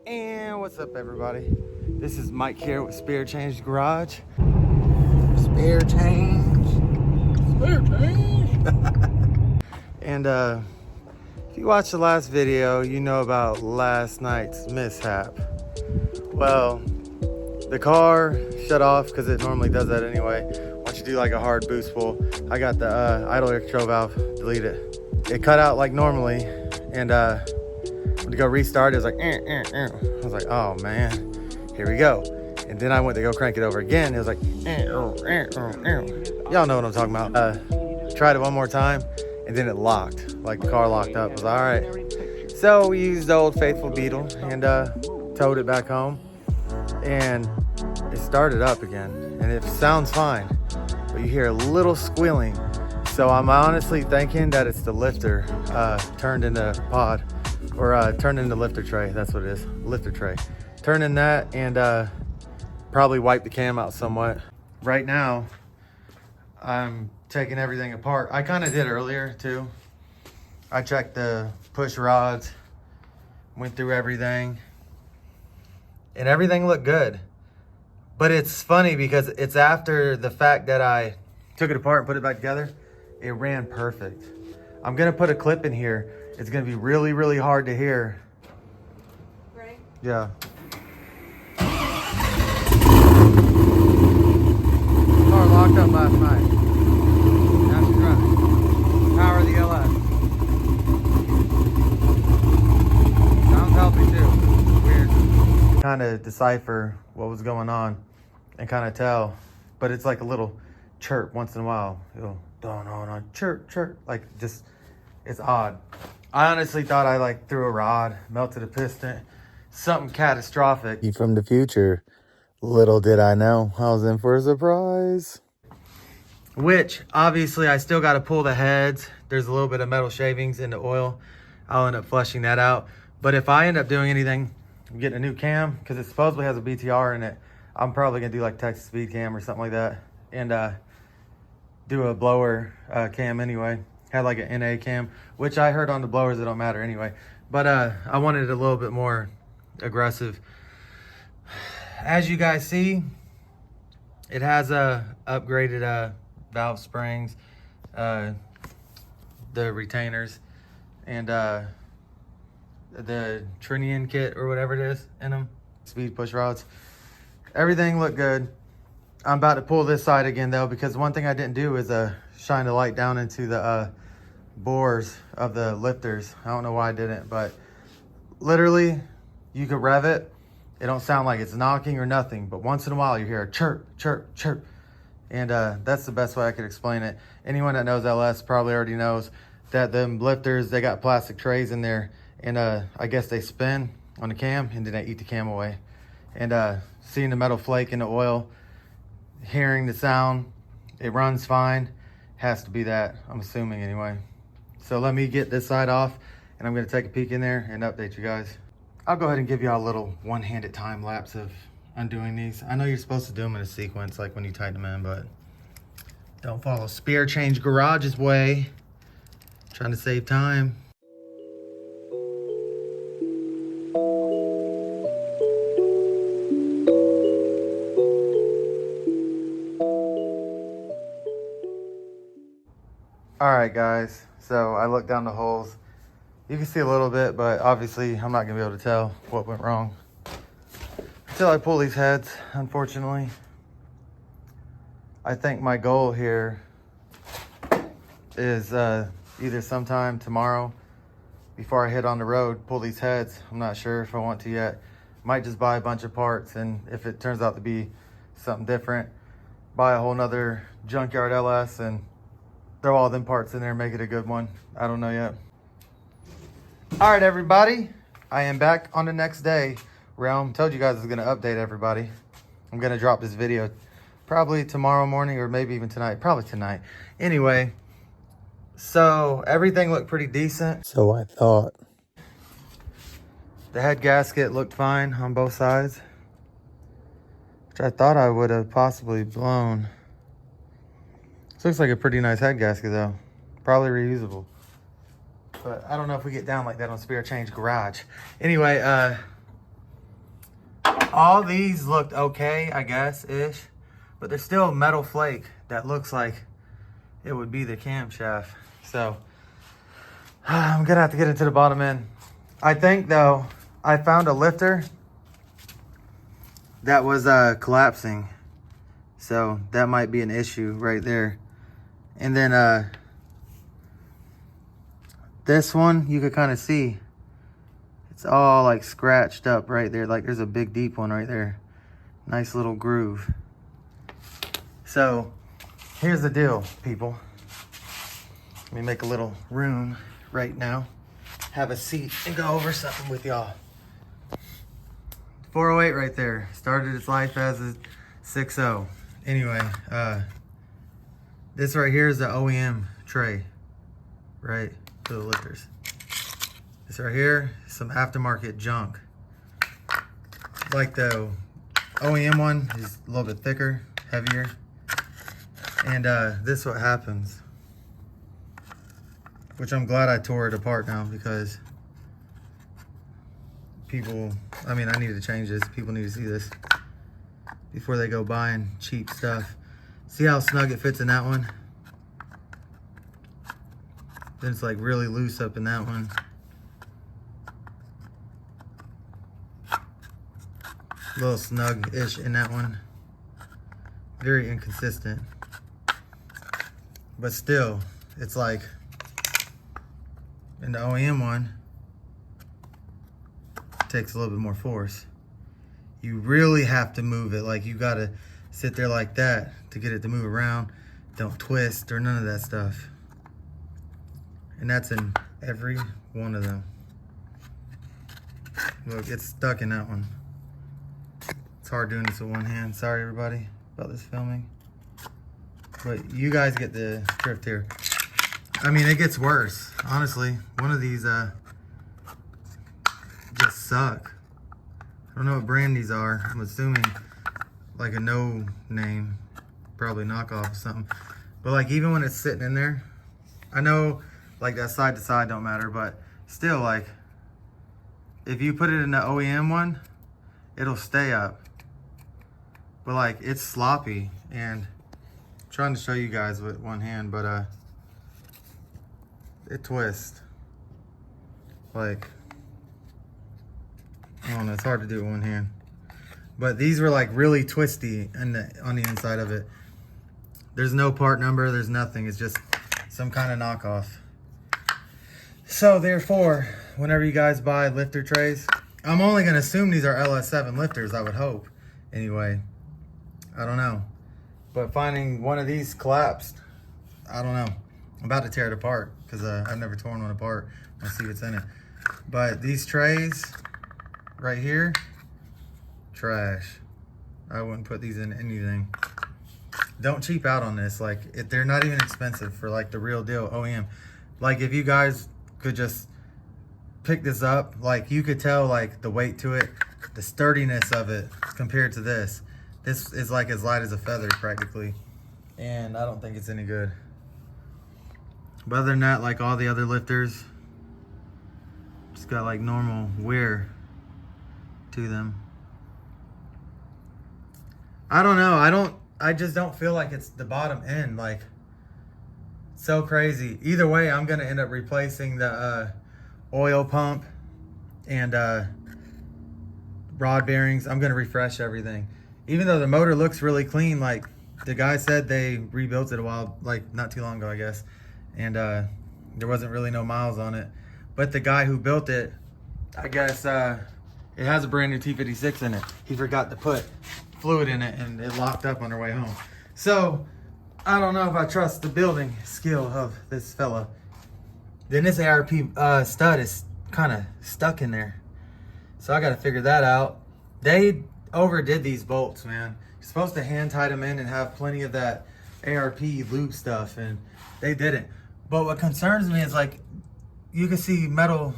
And what's up, everybody? This is Mike here with Spare Change Garage. Spare change. Spare change. And if you watched the last video, you know about last night's mishap. Well, the car shut off because it normally does that anyway. Once you do like a hard boost pull, I got the idle air control valve deleted. It cut out like normally, and went to go restart, it was like, I was like, oh man, here we go. And then I went to go crank it over again. It was like, y'all know what I'm talking about. Tried it one more time, and then it locked, like the car locked up. I was like, all right. So we used the old faithful Beetle and towed it back home, and it started up again, and it sounds fine, but you hear a little squealing. So I'm honestly thinking that it's the lifter turned into pod, or turned into lifter tray. That's what it is, lifter tray. Turn in that and probably wipe the cam out somewhat. Right now, I'm taking everything apart. I kind of did earlier too. I checked the push rods, went through everything, and everything looked good. But it's funny because it's after the fact that I took it apart and put it back together, it ran perfect. I'm gonna put a clip in here. It's gonna be really, really hard to hear. Ready? Yeah. Car locked up last night. Now she's running. Power the LS. Sounds healthy too. Weird. Kind of decipher what was going on and kind of tell, but it's like a little chirp once in a while. It'll no, chirp, chirp. Like just, it's odd. I honestly thought I like threw a rod, melted a piston, something catastrophic. From the future, little did I know I was in for a surprise. Which obviously I still got to pull the heads. There's a little bit of metal shavings in the oil. I'll end up flushing that out. But if I end up doing anything, I'm getting a new cam because it supposedly has a BTR in it. I'm probably gonna do like Texas speed cam or something like that, and do a blower cam anyway. Had like an NA cam, which I heard on the blowers it don't matter anyway. But I wanted it a little bit more aggressive. As you guys see, it has upgraded valve springs, the retainers, and the Trinian kit or whatever it is in them. Speed push rods. Everything looked good. I'm about to pull this side again though, because one thing I didn't do is shine the light down into the bores of the lifters. I don't know why I didn't, but literally you could rev it. It don't sound like it's knocking or nothing, but once in a while you hear a chirp, chirp, chirp. And that's the best way I could explain it. Anyone that knows LS probably already knows that them lifters, they got plastic trays in there, and I guess they spin on the cam and then they eat the cam away. And seeing the metal flake in the oil, hearing the sound, it runs fine. Has to be that, I'm assuming anyway. So let me get this side off and I'm gonna take a peek in there and update you guys. I'll go ahead and give y'all a little one-handed time lapse of undoing these. I know you're supposed to do them in a sequence like when you tighten them in, but don't follow Spare Change Garage's way. Trying to save time. All right, guys, so I looked down the holes. You can see a little bit, but obviously I'm not gonna be able to tell what went wrong until I pull these heads, unfortunately. I think my goal here is either sometime tomorrow before I head on the road, pull these heads. I'm not sure if I want to yet. Might just buy a bunch of parts, and if it turns out to be something different, buy a whole nother junkyard LS and throw all them parts in there and make it a good one. I don't know yet. All right, everybody. I am back on the next day. Realm told you guys I was going to update everybody. I'm going to drop this video probably tomorrow morning or maybe even tonight. Probably tonight. Anyway, so everything looked pretty decent. So I thought. The head gasket looked fine on both sides, which I thought I would have possibly blown. This looks like a pretty nice head gasket though. Probably reusable. But I don't know if we get down like that on Spare Change Garage. Anyway, All these looked okay, I guess-ish. But there's still a metal flake that looks like it would be the camshaft. So I'm gonna have to get into the bottom end. I think though, I found a lifter that was collapsing. So that might be an issue right there. And then this one, you could kind of see, it's all like scratched up right there. Like there's a big deep one right there. Nice little groove. So here's the deal, people. Let me make a little room right now. Have a seat and go over something with y'all. 408 right there. Started its life as a 6.0. Anyway, this right here is the OEM tray, right, for the lifters. This right here, some aftermarket junk. Like the OEM one is a little bit thicker, heavier. And this is what happens. Which I'm glad I tore it apart now because people, I mean, I need to change this. People need to see this before they go buying cheap stuff. See how snug it fits in that one? Then it's like really loose up in that one. A little snug-ish in that one. Very inconsistent. But still, it's like in the OEM one, it takes a little bit more force. You really have to move it. Like you gotta sit there like that to get it to move around. Don't twist or none of that stuff. And that's in every one of them. Look, it's stuck in that one. It's hard doing this with one hand. Sorry everybody about this filming. But you guys get the drift here. I mean, it gets worse. Honestly, one of these just suck. I don't know what brand these are. I'm assuming like a no name, probably knockoff or something. But like even when it's sitting in there, I know like that side to side don't matter, but still like if you put it in the OEM one, it'll stay up. But like it's sloppy, and I'm trying to show you guys with one hand, but it twists. Like, I don't know, it's hard to do with one hand. But these were like really twisty on the inside of it. There's no part number, there's nothing. It's just some kind of knockoff. So therefore, whenever you guys buy lifter trays, I'm only gonna assume these are LS7 lifters, I would hope. Anyway, I don't know. But finding one of these collapsed, I don't know. I'm about to tear it apart because I've never torn one apart. I'll see what's in it. But these trays right here, trash. I wouldn't put these in anything. Don't cheap out on this. Like, they're not even expensive for like the real deal OEM. Like if you guys could just pick this up, like you could tell like the weight to it, the sturdiness of it compared to this. This is like as light as a feather practically. And I don't think it's any good. But other than that, like all the other lifters, just got like normal wear to them. I don't know. I just don't feel like it's the bottom end. Like, so crazy. Either way, I'm gonna end up replacing the oil pump and rod bearings. I'm gonna refresh everything. Even though the motor looks really clean, like the guy said they rebuilt it a while, like not too long ago, I guess. And there wasn't really no miles on it. But the guy who built it, I guess it has a brand new T56 in it. He forgot to put fluid in it and it locked up on our way home. So I don't know if I trust the building skill of this fella. Then this ARP stud is kind of stuck in there. So I got to figure that out. They overdid these bolts, man. You're supposed to hand tie them in and have plenty of that ARP lube stuff, and they didn't. But what concerns me is like, you can see metal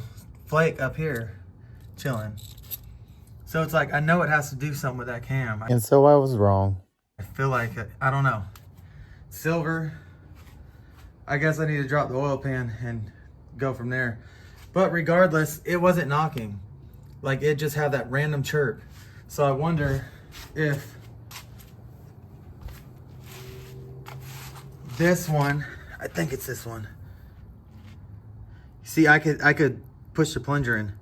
flake up here chilling. So it's like, I know it has to do something with that cam. And so I was wrong. I feel like, I don't know. Silver, I guess I need to drop the oil pan and go from there. But regardless, it wasn't knocking. Like it just had that random chirp. So I wonder if this one, I think it's this one. See, I could push the plunger in.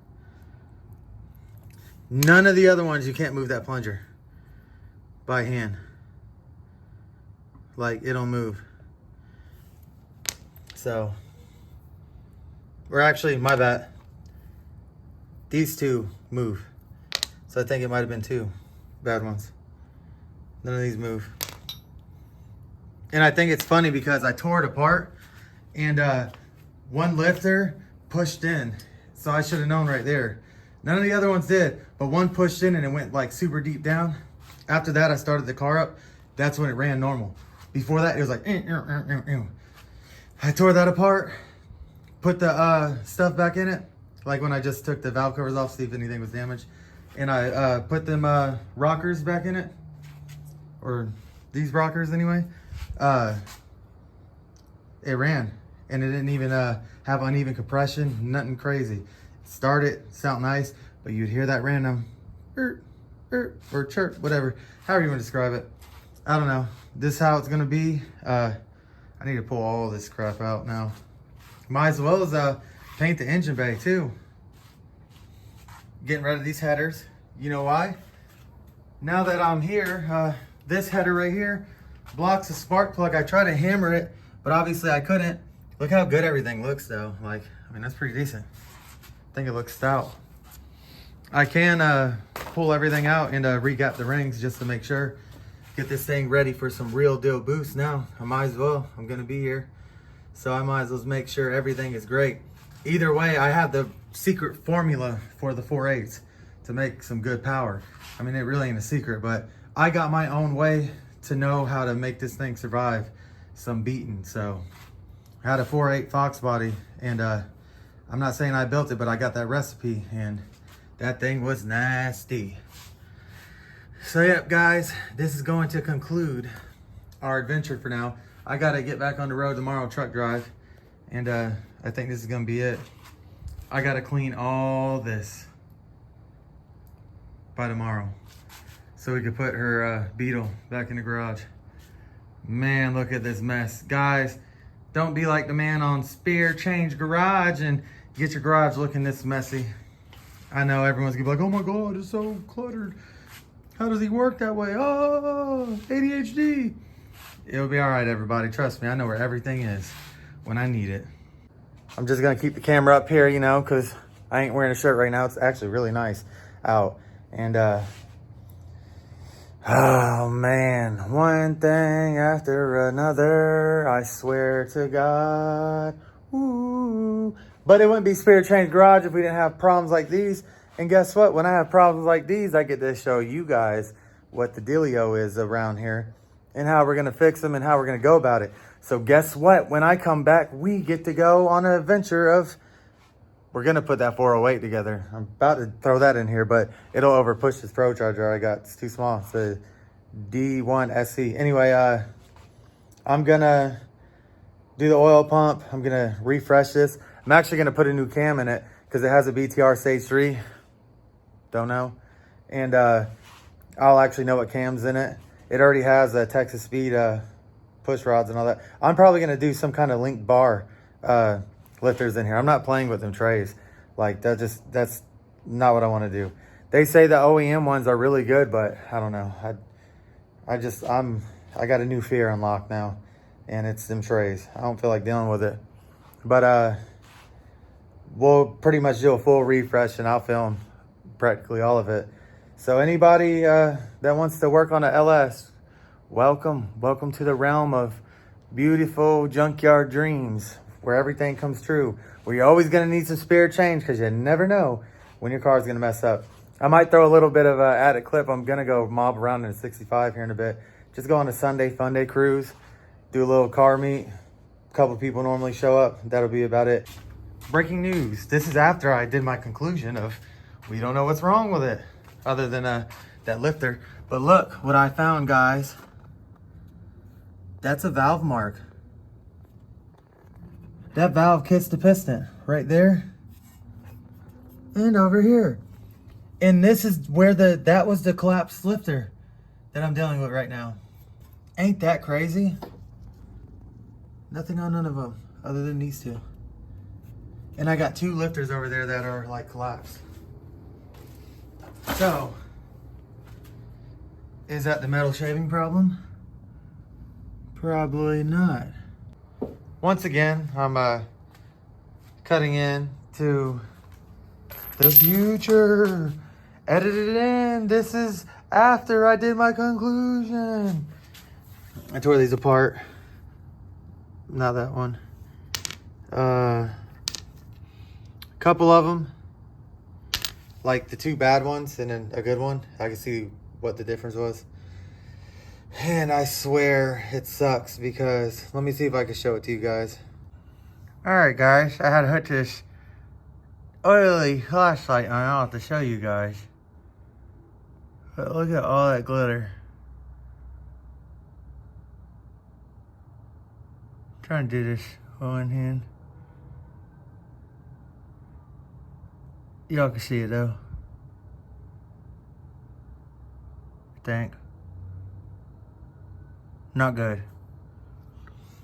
None of the other ones, you can't move that plunger by hand. Like, it'll move. So, or actually, my bad. These two move. So I think it might have been two bad ones. None of these move. And I think it's funny because I tore it apart and one lifter pushed in. So I should have known right there. None of the other ones did, but one pushed in and it went like super deep down. After that, I started the car up. That's when it ran normal. Before that, it was like, I tore that apart, put the stuff back in it. Like when I just took the valve covers off, see if anything was damaged. And I put them rockers back in it, or these rockers anyway. It ran, and it didn't even have uneven compression, nothing crazy. Started, sound nice, but you'd hear that random or chirp, whatever, however you want to describe it. I don't know. This is how it's gonna be. I need to pull all this crap out now. Might as well as paint the engine bay too. Getting rid of these headers. You know why? Now that I'm here, this header right here blocks a spark plug. I tried to hammer it, but obviously I couldn't. Look how good everything looks though. Like, I mean, that's pretty decent. I think it looks stout. I can pull everything out and regap the rings just to make sure. Get this thing ready for some real deal boost now. I might as well. I'm gonna be here. So I might as well make sure everything is great. Either way, I have the secret formula for the 4.8s to make some good power. I mean, it really ain't a secret, but I got my own way to know how to make this thing survive some beating. So I had a 4.8 Fox body, and I'm not saying I built it, but I got that recipe, and that thing was nasty. So yep, guys, this is going to conclude our adventure for now. I gotta get back on the road tomorrow, truck drive, and I think this is gonna be it. I gotta clean all this by tomorrow so we can put her Beetle back in the garage. Man, look at this mess. Guys, don't be like the man on Spare Change Garage and get your garage looking this messy. I know everyone's gonna be like, oh my God, it's so cluttered. How does he work that way? Oh, ADHD. It'll be all right, everybody. Trust me, I know where everything is when I need it. I'm just gonna keep the camera up here, you know, because I ain't wearing a shirt right now. It's actually really nice out. And, oh man, one thing after another, I swear to God. Ooh. But it wouldn't be Spirit Change Garage if we didn't have problems like these. And guess what? When I have problems like these, I get to show you guys what the dealio is around here and how we're going to fix them and how we're going to go about it. So guess what? When I come back, we get to go on an adventure of, we're going to put that 408 together. I'm about to throw that in here, but it'll over push this Procharger I got. It's too small. It's a D1 SC. Anyway, I'm going to do the oil pump. I'm going to refresh this. I'm actually going to put a new cam in it because it has a BTR Stage 3. Don't know. And I'll actually know what cam's in it. It already has a Texas Speed push rods and all that. I'm probably going to do some kind of link bar lifters in here. I'm not playing with them trays. Like, that's not what I want to do. They say the OEM ones are really good, but I don't know. I got a new fear unlocked now, and it's them trays. I don't feel like dealing with it. But we'll pretty much do a full refresh, and I'll film practically all of it. So anybody that wants to work on a LS, welcome to the realm of beautiful junkyard dreams where everything comes true, where you're always going to need some spare change because you never know when your car's going to mess up. I might throw a little bit of added clip. I'm going to go mob around in a 65 here in a bit. Just go on a Sunday fun day cruise, do a little car meet. A couple people normally show up. That'll be about it. Breaking news. This is after I did my conclusion of we don't know what's wrong with it other than that lifter. But look what I found, guys. That's a valve mark. That valve kissed the piston right there and over here. And this is where that was the collapsed lifter that I'm dealing with right now. Ain't that crazy? Nothing on none of them other than these two. And I got two lifters over there that are like collapsed. So, is that the metal shaving problem? Probably not. Once again, I'm cutting in to the future. Edited in. This is after I did my conclusion. I tore these apart. Not that one. Couple of them. Like the two bad ones and then a good one. I can see what the difference was. And I swear it sucks because, let me see if I can show it to you guys. Alright guys, I had to put this oily flashlight on out to show you guys. But look at all that glitter. Trying to do this one hand. Y'all can see it though. I think. Not good.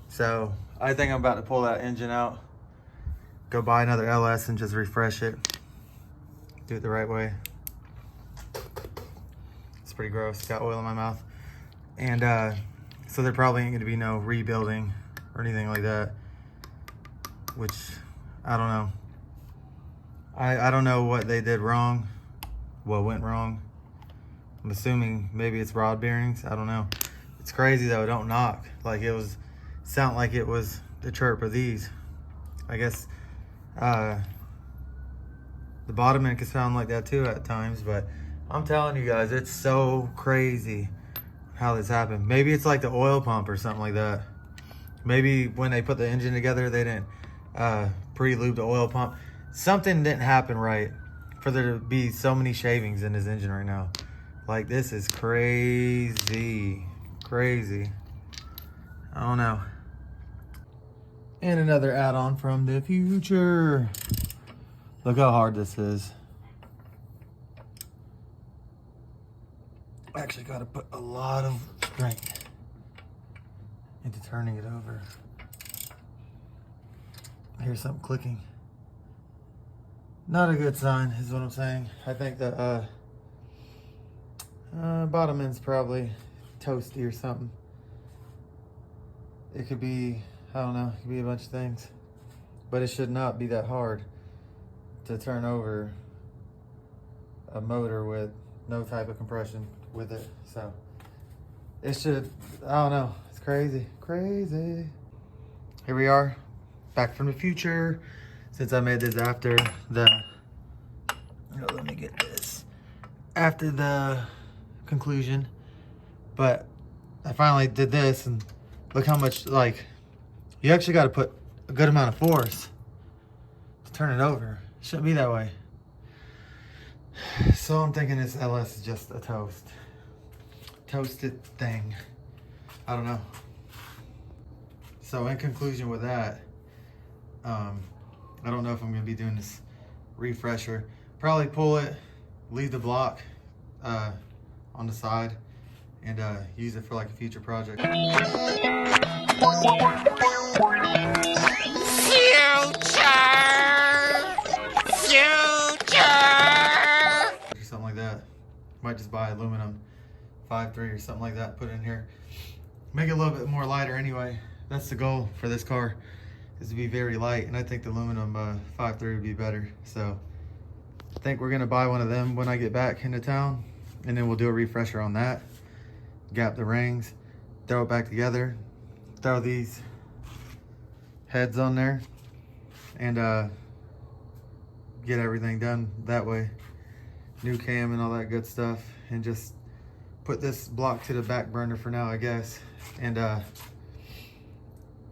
So I think I'm about to pull that engine out. Go buy another LS and just refresh it. Do it the right way. It's pretty gross. Got oil in my mouth. And so there probably ain't gonna be no rebuilding or anything like that. Which, I don't know. I don't know what they did wrong. What went wrong. I'm assuming maybe it's rod bearings. I don't know. It's crazy though, it don't knock. Like it was, sound like it was the chirp of these. I guess the bottom end can sound like that too at times, but I'm telling you guys, it's so crazy how this happened. Maybe it's like the oil pump or something like that. Maybe when they put the engine together, they didn't pre-lube the oil pump. Something didn't happen right for there to be so many shavings in this engine right now. Like this is crazy. Crazy. I don't know. And another add-on from the future. Look how hard this is. Actually got to put a lot of strength into turning it over. I hear something clicking. Not a good sign is what I'm saying. I think the bottom end's probably toasty or something. It could be, I don't know, it could be a bunch of things. But it should not be that hard to turn over a motor with no type of compression with it. So it should, I don't know, it's crazy, crazy. Here we are, back from the future. Since I made this after the, let me get this, after the conclusion. But I finally did this and look how much, like, you actually got to put a good amount of force to turn it over. It shouldn't be that way. So I'm thinking this LS is just a toasted thing. I don't know. So in conclusion with that, I don't know if I'm gonna be doing this refresher. Probably pull it, leave the block on the side, and use it for like a future project. Or something like that. Might just buy aluminum 5.3 or something like that, put it in here. Make it a little bit more lighter anyway. That's the goal for this car, is to be very light, and I think the aluminum 5.3 would be better. So I think we're gonna buy one of them when I get back into town, and then we'll do a refresher on that, gap the rings, throw it back together, throw these heads on there, and get everything done that way. New cam and all that good stuff, and just put this block to the back burner for now, I guess, and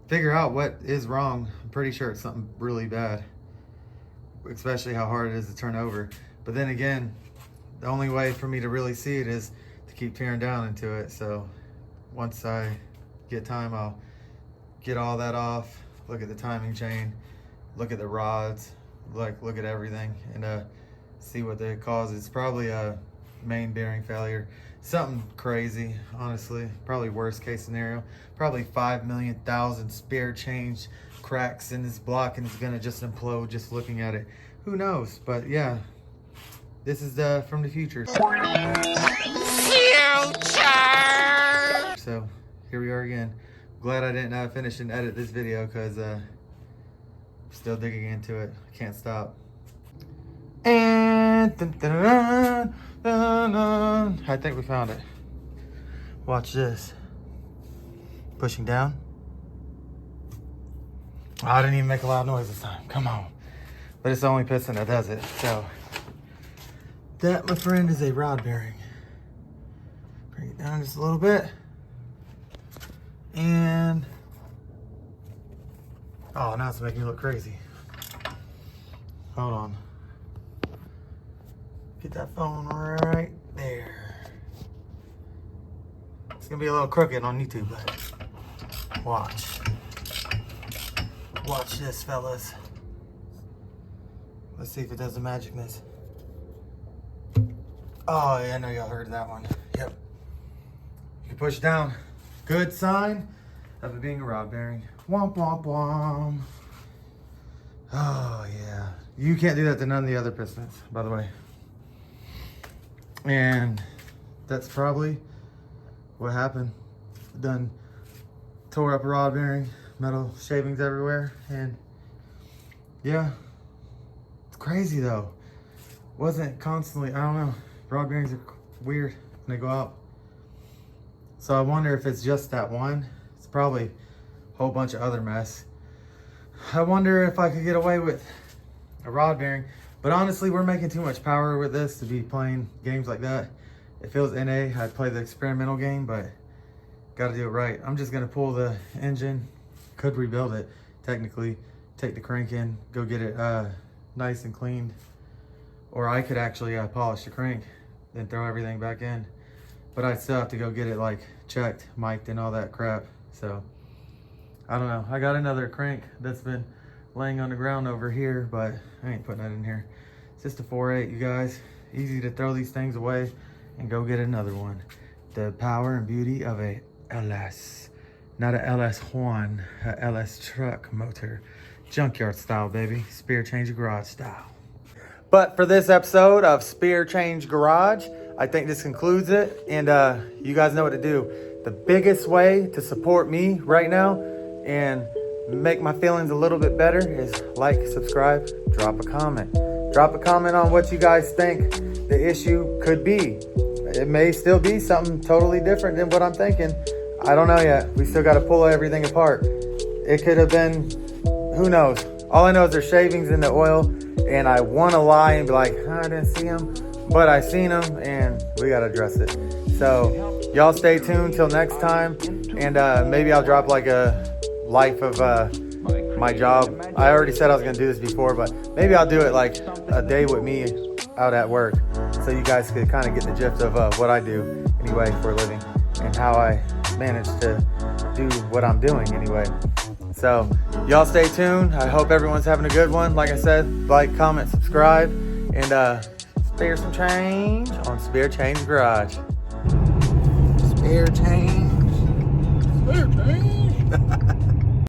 figure out what is wrong. I'm pretty sure it's something really bad, especially how hard it is to turn over. But then again, the only way for me to really see it is to keep tearing down into it. So once I get time, I'll get all that off, look at the timing chain, look at the rods, look at everything, and See what the cause is. Probably a main bearing failure. Something crazy, honestly. Probably worst case scenario. Probably 5 million thousand spare change cracks in this block and it's gonna just implode just looking at it. Who knows? But yeah, this is from the future. So here we are again. Glad I didn't finish and edit this video because still digging into it. I can't stop. And I think we found it. Watch this. Pushing down. Oh, I didn't even make a loud noise this time. Come on. But it's the only piston that does it. So that, my friend, is a rod bearing. Bring it down just a little bit. And oh, now it's making me look crazy. Hold on. Get that phone right there. It's gonna be a little crooked on YouTube, but watch. Watch this, fellas. Let's see if it does the magicness. Oh, yeah, I know y'all heard that one. Yep. You can push down. Good sign of it being a rod bearing. Womp, womp, womp. Oh, yeah. You can't do that to none of the other pistons, by the way. And that's probably what happened. Done tore up a rod bearing, metal shavings everywhere, and yeah, it's crazy though. Wasn't constantly, I don't know, rod bearings are weird when they go out. So I wonder if it's just that one. It's probably a whole bunch of other mess. I wonder if I could get away with a rod bearing. But honestly, we're making too much power with this to be playing games like that. If it was NA, I'd play the experimental game, but gotta do it right. I'm just gonna pull the engine, could rebuild it, technically, take the crank in, go get it nice and cleaned. Or I could actually polish the crank, then throw everything back in. But I'd still have to go get it like checked, mic'd and all that crap. So, I don't know. I got another crank that's been laying on the ground over here, but I ain't putting that in here. It's just a 4.8, you guys. Easy to throw these things away and go get another one. The power and beauty of a LS. Not a LS1, a LS truck motor. Junkyard style, baby. Spear change garage style. But for this episode of Spear Change Garage, I think this concludes it. And you guys know what to do. The biggest way to support me right now and make my feelings a little bit better is like, subscribe, drop a comment. Drop a comment on what you guys think the issue could be. It may still be something totally different than what I'm thinking. I don't know yet. We still got to pull everything apart. It could have been, who knows? All I know is there's shavings in the oil, and I want to lie and be like, I didn't see them, but I seen them, and we got to address it. So y'all stay tuned till next time, and maybe I'll drop like a life of my job. I already said I was going to do this before, but maybe I'll do it like a day with me out at work, so you guys could kind of get the gist of what I do anyway for a living and how I manage to do what I'm doing anyway. So y'all stay tuned. I hope everyone's having a good one. Like I said, like, comment, subscribe, and spare some change on Spear Change Garage. Spare change. Spare change.